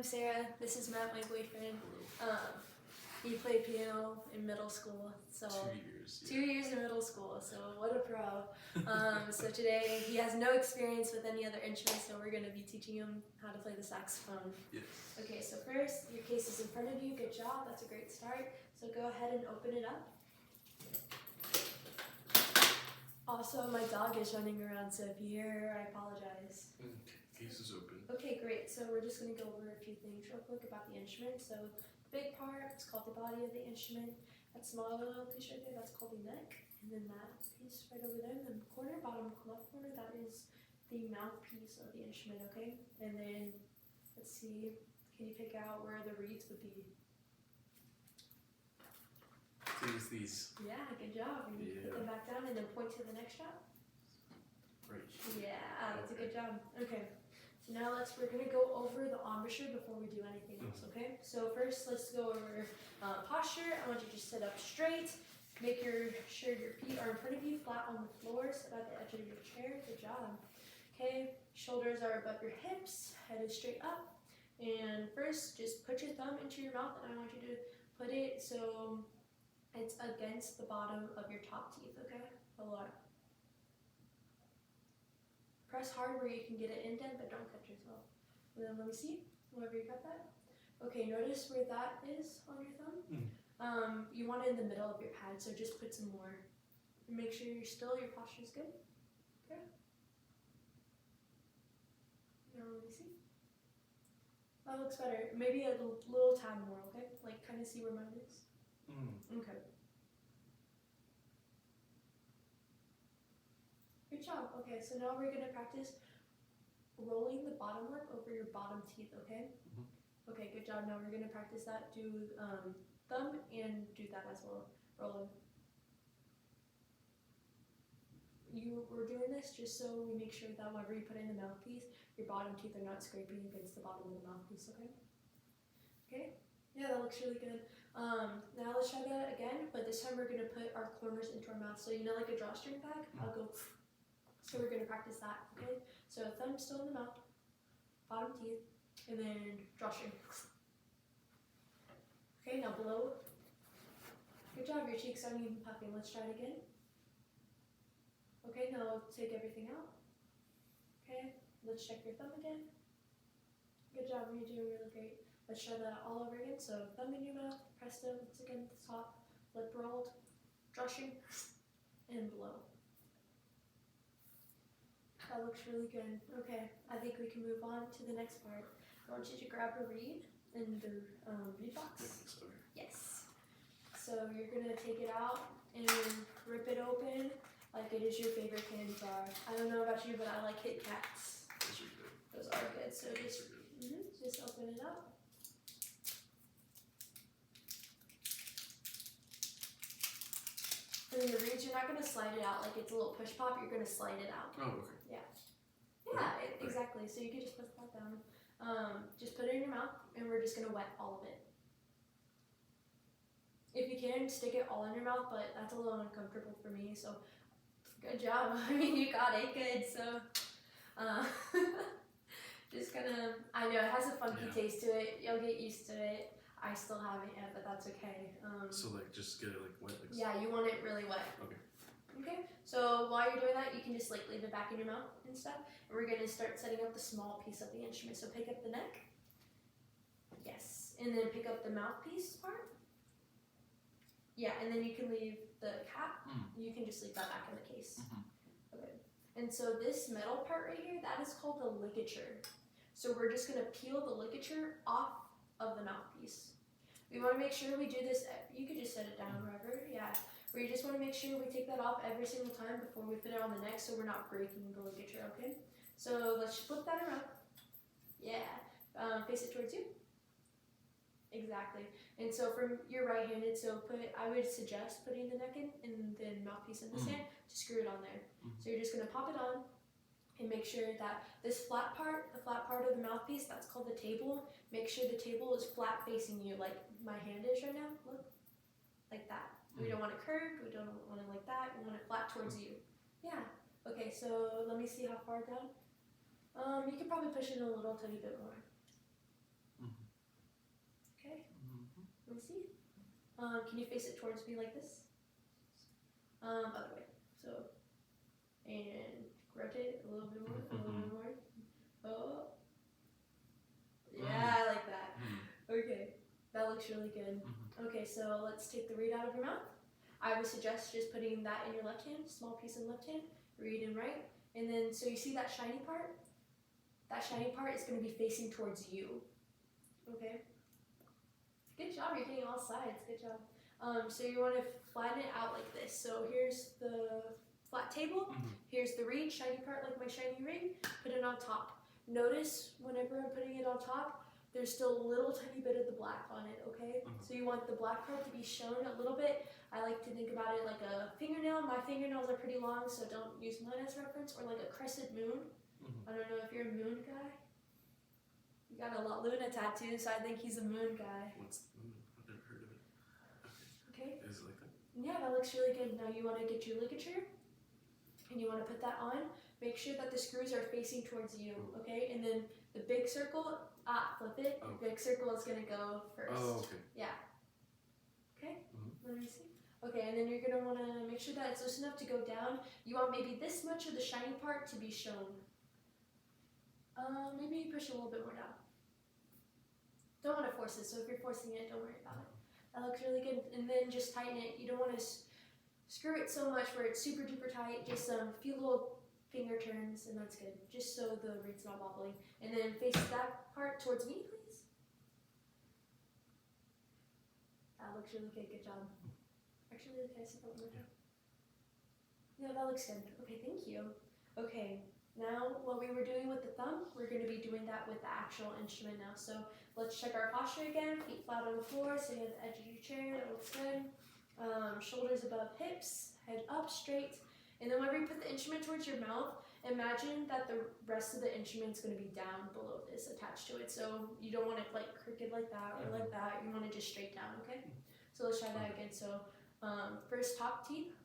Sarah. This is Matt, my boyfriend. He played piano in middle school, so 2 years. Yeah. 2 years in middle school. So what a pro! So today he has no experience with any other instruments, so we're going to be teaching him how to play the saxophone. Yes. Okay, so first your case is in front of you. Good job. That's a great start. So go ahead and open it up. Also, my dog is running around, so if you hear her, I apologize. Case is open. Okay, great. So we're just going to go over a few things real quick about the instrument. So the big part is called the body of the instrument. That small little piece right there, that's called the neck. And then that piece right over there in the corner, bottom left corner, that is the mouthpiece of the instrument, okay? And then, let's see, can you pick out where the reeds would be? These. Yeah, good job. And you put them back down and then point to the next shot. Right. Yeah, that's a good job. Okay. So now we're going to go over the embouchure before we do anything else, okay? So first, let's go over posture. I want you to sit up straight. Make sure your feet are in front of you, flat on the floor, sit at the edge of your chair. Good job. Okay, shoulders are above your hips, head is straight up. And first, just put your thumb into your mouth, and I want you to put it so it's against the bottom of your top teeth, okay? A lot. Press hard where you can get an indent, but don't cut yourself. And then let me see, wherever you got that. Okay, notice where that is on your thumb. You want it in the middle of your pad, so just put some more. And make sure your posture is good. Okay. Now let me see. That looks better. Maybe a little tad more, okay? Like kind of see where mine is. Okay. Good job. Okay, so now we're going to practice rolling the bottom lip over your bottom teeth, okay? Okay, good job. Now we're going to practice that. Do thumb and do that as well. Roll them. We're doing this just so we make sure that whenever you put in the mouthpiece, your bottom teeth are not scraping against the bottom of the mouthpiece, okay? Okay? Yeah, that looks really good. Now let's try that again, but this time we're going to put our corners into our mouth. So you know like a drawstring bag? I'll go. So we're going to practice that, okay? So thumb still in the mouth, bottom teeth, and then drawstring. Okay, now blow. Good job, your cheeks aren't even puffing. Let's try it again. Okay, now take everything out. Okay, let's check your thumb again. Good job, you're doing really great. Let's try that all over again. So thumb in your mouth, press it once again at the top, lip rolled, drawstring, and blow. That looks really good. Okay, I think we can move on to the next part. I want you to grab a reed in the reed box. Yes. So you're gonna take it out and rip it open like it is your favorite candy bar. I don't know about you, but I like Kit Kats. Those are good. Those are good. So just open it up. And then the reeds, you're not gonna slide it out like it's a little push pop. You're gonna slide it out. Oh, okay. Yeah, exactly. So you can just put that down. Just put it in your mouth, and we're just gonna wet all of it. If you can, stick it all in your mouth, but that's a little uncomfortable for me. So, good job. I mean, you got it good. So, just gonna. I know it has a funky taste to it. You'll get used to it. I still haven't yet, but that's okay. So like, just get it like wet. Like yeah, you want it really wet. Okay. Okay, so while you're doing that, you can just like leave it back in your mouth and stuff. And we're gonna start setting up the small piece of the instrument. So pick up the neck. Yes, and then pick up the mouthpiece part. Yeah, and then you can leave the cap. You can just leave that back in the case. Okay, and so this metal part right here, that is called the ligature. So we're just gonna peel the ligature off of the mouthpiece. We wanna make sure we do this, you could just set it down wherever, yeah. We just want to make sure we take that off every single time before we put it on the neck so we're not breaking the ligature, okay? So let's flip that around. Yeah. Face it towards you. Exactly. And so from you're right-handed, so I would suggest putting the neck in and then mouthpiece in this hand to screw it on there. So you're just going to pop it on and make sure that this flat part, the flat part of the mouthpiece, that's called the table. Make sure the table is flat facing you like my hand is right now. Look. Like that. We don't want it curved, we don't want it like that, we want it flat towards you. Yeah. Okay, so let me see how far down. You could probably push it a little tiny bit more. Let me see. Can you face it towards me like this? Other way. So, and rotate it a little bit more, a little bit more. Oh. Yeah, I like that. Okay, that looks really good. Okay, so let's take the reed out of your mouth. I would suggest just putting that in your left hand, small piece in left hand, reed in right. And then, so you see that shiny part? That shiny part is going to be facing towards you. Okay? Good job, you're getting all sides. Good job. So you want to flatten it out like this. So here's the flat table. Here's the reed, shiny part like my shiny ring. Put it on top. Notice whenever I'm putting it on top, there's still a little tiny bit of the black on it, okay? So you want the black part to be shown a little bit. I like to think about it like a fingernail. My fingernails are pretty long, so don't use mine as reference. Or like a crescent moon. I don't know if you're a moon guy. You got a La Luna tattoo, so I think he's a moon guy. What's the moon? I've never heard of it. Okay. Is it like that? Yeah, that looks really good. Now you want to get your ligature, and you want to put that on. Make sure that the screws are facing towards you, okay? And then the big circle, flip it. Oh. The big circle is gonna go first. Oh, okay. Yeah. Okay. Let me see. Okay, and then you're gonna want to make sure that it's loose enough to go down. You want maybe this much of the shiny part to be shown. Maybe push a little bit more down. Don't want to force it, so if you're forcing it, don't worry about it. That looks really good. And then just tighten it. You don't want to screw it so much where it's super duper tight. Just a few little finger turns, and that's good. Just so the reed's not wobbling. And then face that part towards me, please. That looks really good. Good job. Actually, can I see that one more time? Yeah, that looks good. Okay, thank you. Okay. Now, what we were doing with the thumb, we're going to be doing that with the actual instrument now. So let's check our posture again. Feet flat on the floor, sitting at the edge of your chair. That looks good. Shoulders above hips, head up straight. And then whenever you put the instrument towards your mouth, imagine that the rest of the instrument is going to be down below this, attached to it. So you don't want it like crooked like that or like that. You want it just straight down, okay? So let's try that again. So first top teeth.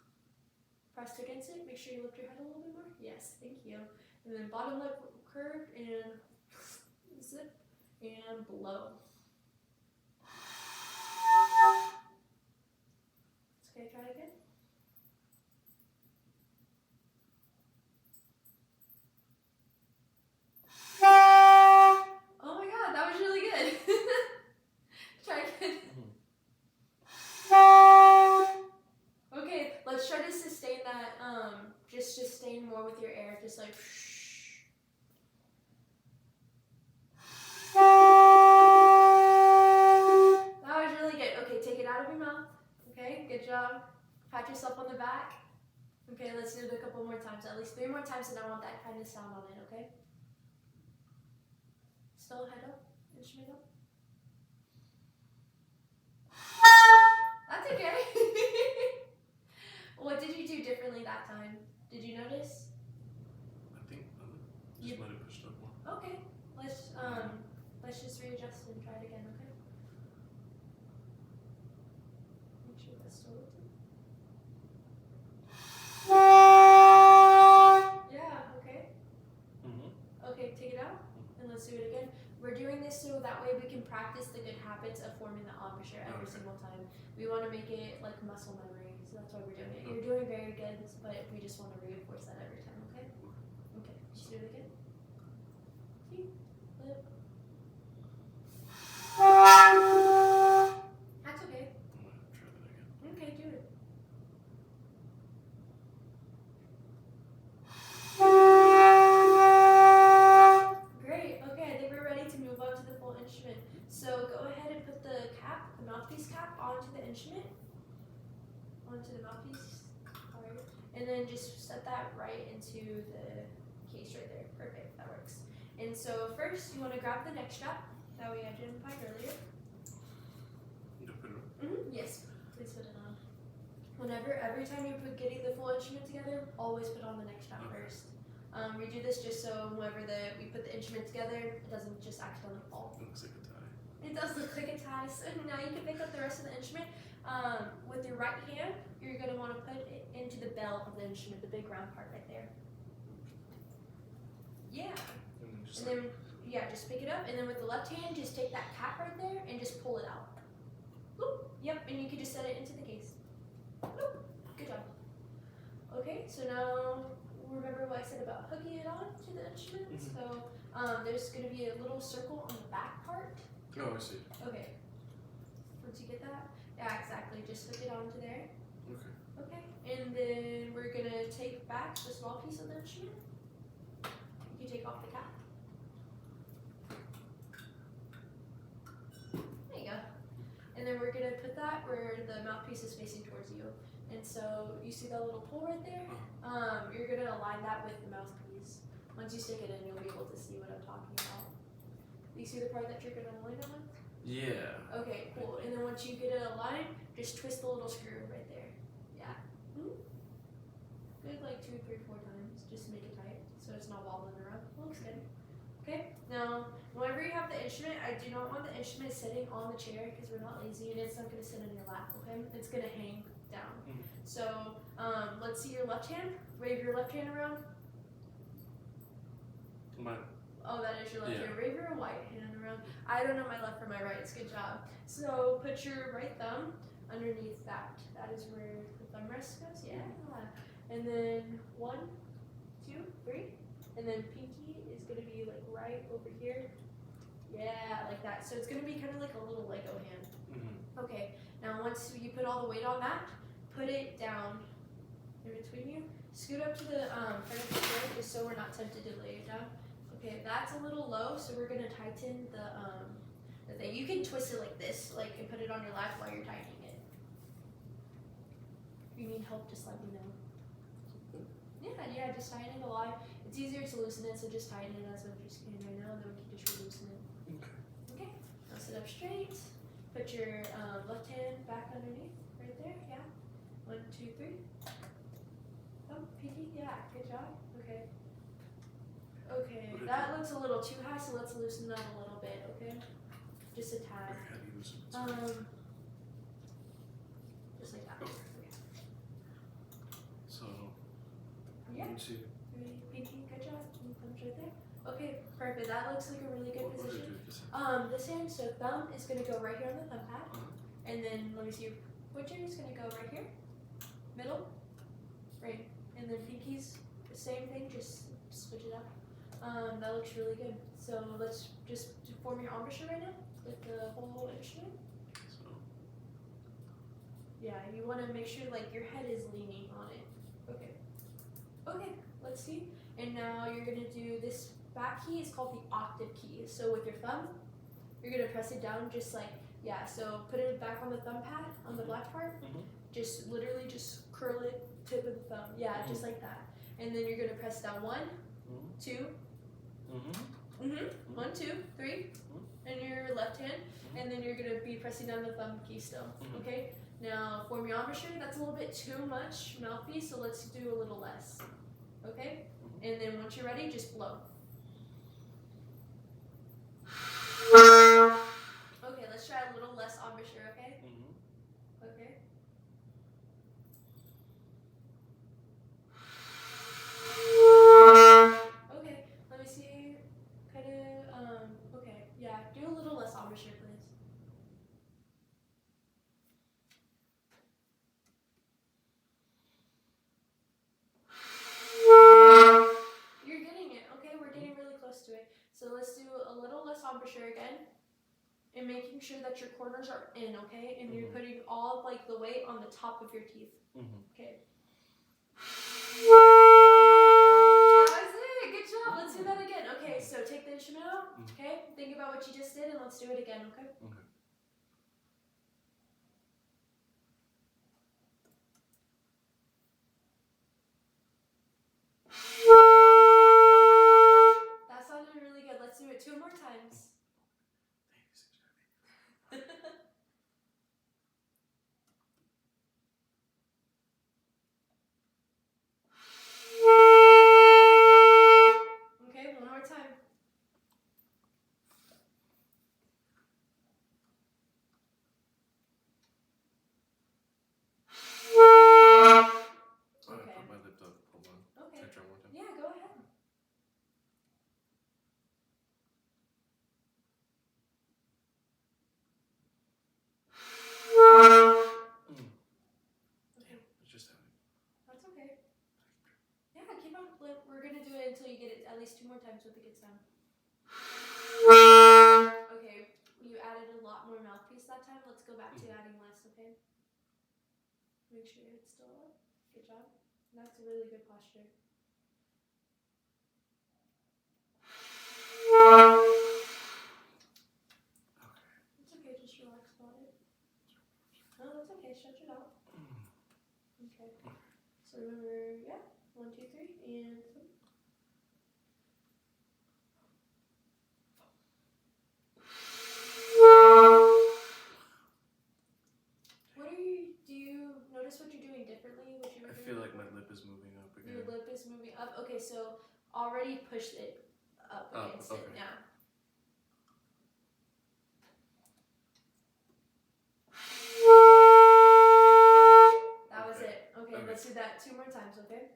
Pressed against it. Make sure you lift your head a little bit more. Yes, thank you. And then bottom lip curved and zip and blow. Okay, try it again. Oh my god, that was really good. Try again. Okay, let's try to sustain that, just sustain more with your air, just like that was really good. Okay, take it out of your mouth. Okay, good job. Pat yourself on the back. Okay, let's do it a couple more times, at least 3 more times, and I want that kind of sound on it, okay? Still head up, instrument up. That's okay. What did you do differently that time? Did you notice? I think just might have pushed up more. Okay. Let's just readjust and try it again, okay? Make sure that's still lifted. Yeah, okay. Okay, take it out and let's do it again. We're doing this so that way we can practice the good habits of forming the embouchure every single time. We want to make it like muscle memory, so that's why we're doing it. You're doing very good, but we just want to reinforce that every time, okay? Okay, let's do it again. See? Lip. That's okay. I'm gonna try that again. Okay, do it. Great, okay, I think we're ready to move on to the full instrument. So go ahead and put the cap, the mouthpiece cap, onto the instrument. Onto the mouthpiece. Alright. And then just set that right into the case right there. Perfect, that works. And so first you want to grab the neck strap that we identified earlier. You put it on. Yes, please put it on. Every time you're getting the full instrument together, always put on the neck strap first. We do this just so whenever we put the instrument together, it doesn't just accidentally fall. It looks like a tie. It does look like a tie. So now you can pick up the rest of the instrument. With your right hand, you're going to want to put it into the bell of the instrument, the big round part right there. Yeah. And then just And then, yeah, just pick it up. And then with the left hand, just take that cap right there and just pull it out. Bloop. Yep, and you can just set it into the case. Bloop. Good job. Okay, so now remember what I said about hooking it on to the instrument? Mhm. So there's going to be a little circle on the back part. Oh, I see. Okay. Once you get that, yeah, exactly. Just hook it onto there. Okay. Okay, and then we're gonna take back the small piece of the instrument. You can take off the cap. There you go. And then we're gonna put that where the mouthpiece is facing towards you. And so you see that little pole right there? You're gonna align that with the mouthpiece. Once you stick it in, you'll be able to see what I'm talking about. You see the part that you're gonna align it with? Yeah. Okay, cool. And then once you get it aligned, just twist the little screw right there. Yeah. Good, like 2, 3, 4 times. Just make it tight so it's not wobbling around. Looks good. Okay. Now, whenever you have the instrument, I do not want the instrument sitting on the chair because we're not lazy and it's not going to sit on your lap. Okay. It's going to hang down. So let's see your left hand. Wave your left hand around. Oh, that is your left hand. Wave your right hand around. I don't know my left from my right. It's good job. So put your right thumb underneath that. That is where the thumb rest goes. Yeah. And then 1, 2, 3. And then pinky is going to be like right over here. Yeah, like that. So it's going to be kind of like a little Lego hand. Okay. Now once you put all the weight on that, put it down in between you. Scoot up to the front of the chair just so we're not tempted to lay it down. Okay, that's a little low, so we're gonna tighten the thing. You can twist it like this, like, and put it on your lap while you're tightening it. If you need help, just let me know. Yeah, just tighten it a lot. It's easier to loosen it, so just tighten it as much as you can right now, and then we can just loosen it. Okay. Now sit up straight. Put your left hand back underneath, right there. Yeah. 1, 2, 3. Oh, pinky. Yeah. Good job. Okay. Okay, that looks a little too high, so let's loosen that a little bit, okay? Just a tad. How do you loosen it? Just like that. Okay. Okay. So, Yeah. 1, 2. 3, pinky, good job. Thumb's right there. Okay, perfect. That looks like a really good What do I position. do this hand? This hand, so thumb is gonna go right here on the thumb pad, and then let me see. Pointer is gonna go right here, middle, right, and then pinky's the same thing. Just switch it up. That looks really good. So let's just form your embouchure right now with the whole instrument. So, Yeah, you want to make sure like your head is leaning on it. Okay. Okay, let's see. And now you're gonna do this back key is called the octave key. So with your thumb, you're gonna press it down just like, yeah, so put it back on the thumb pad on the black part. Just literally just curl it, tip of the thumb. Yeah, just like that. And then you're gonna press down 1, 2, 1, 2, 3, and your left hand, and then you're gonna be pressing down the thumb key still. Okay. Now form your embouchure. That's a little bit too much mouthpiece, so let's do a little less. Okay. And then once you're ready, just blow. Okay, let's try a little less embouchure. Okay. Okay. Okay, let me see. Okay, yeah, do a little less embouchure, please. You're getting it, okay? We're getting really close to it. So let's do a little less embouchure again. And making sure that your corners are in, okay? And you're putting all like the weight on the top of your teeth. Okay. That was it. Good job. Let's do that again. Okay, so take the instrument out. Okay. Think about what you just did and let's do it again, okay? Okay. That sounded really good. Let's do it 2 more times. Okay, 1 more time. I put my lip up. Hold on. Okay. Can I try one more time? Yeah, go ahead. at least 2 more times with a good sound. Okay, you added a lot more mouthpiece that time. Let's go back to adding less, okay? Make sure it's still up. Good job. That's a really good posture. It's okay, just relax about it. No, that's okay, stretch it out. Okay. So remember, yeah, 1, 2, 3, and 3. Do you notice what you're doing differently? What you were I doing? feel like my lip is moving up again. Your lip is moving up. Okay, so already push it up against it. Okay. Yeah. That was it. Okay, let's do that 2 more times, okay?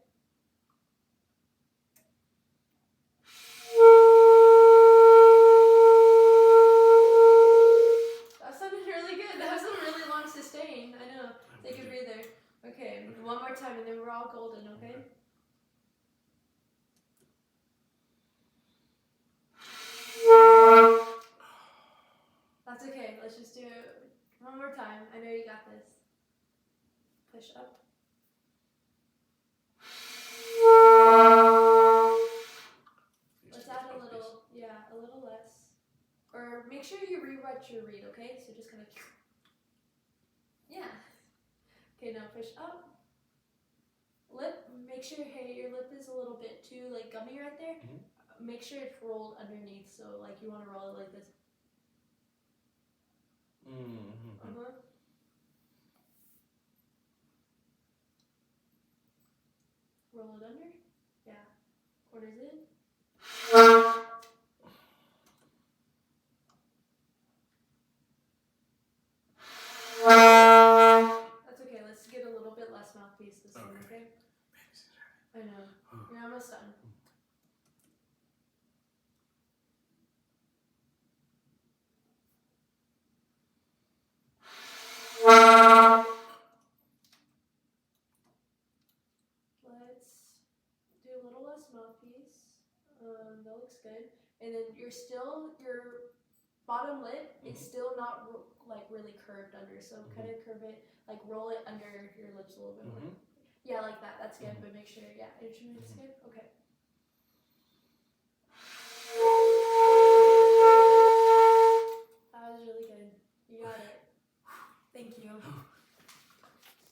That sounded really good. That was a really long sustain. I know. Take a breather. Okay, 1 more time and then we're all golden, okay? That's okay. Let's just do it 1 more time. I know you got this. Push up. Let's add a little, a little less. Or make sure you rewrite your read, okay? So just kind of, yeah. Okay, now push up. Lip, make sure, hey, your lip is a little bit too, like, gummy right there. Mm-hmm. Make sure it's rolled underneath, so, like, you want to roll it like this. Mm-hmm. Roll it under. Yeah. Corners in. That's okay. Let's get a little bit less mouthpiece this time, okay? I know. You're almost done. Let's do a little less mouthpiece. That looks good. And then your bottom lip is still not like really curved under, so kind of curve it, like roll it under your lips a little bit more. Yeah, like that. That's good, but make sure, instrument's good. Okay. That was really good. You got it. Thank you.